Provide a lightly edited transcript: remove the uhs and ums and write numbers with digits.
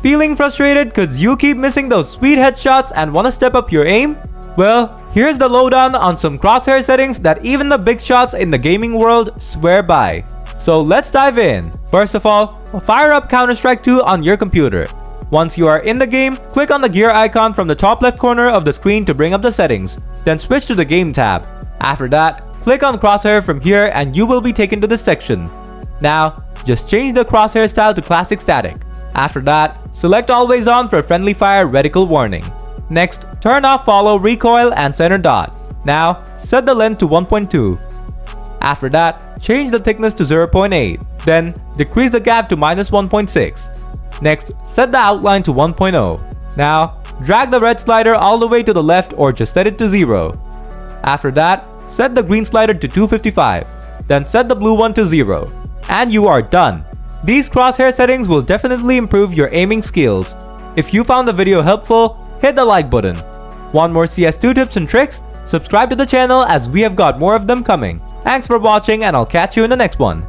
Feeling frustrated cause you keep missing those sweet headshots and wanna step up your aim? Well, here's the lowdown on some crosshair settings that even the big shots in the gaming world swear by. So let's dive in. First of all, fire up Counter-Strike 2 on your computer. Once you are in the game, click on the gear icon from the top left corner of the screen to bring up the settings. Then switch to the game tab. After that, click on crosshair from here and you will be taken to this section. Now, just change the crosshair style to classic static. After that, select always on for friendly fire reticle warning. Next, turn off follow, recoil, and center dot. Now, set the length to 1.2. After that, change the thickness to 0.8. Then, decrease the gap to -1.6. Next, set the outline to 1.0. Now, drag the red slider all the way to the left or just set it to 0. After that, set the green slider to 255. Then set the blue one to 0. And you are done. These crosshair settings will definitely improve your aiming skills. If you found the video helpful, hit the like button. Want more CS2 tips and tricks? Subscribe to the channel as we have got more of them coming. Thanks for watching and I'll catch you in the next one.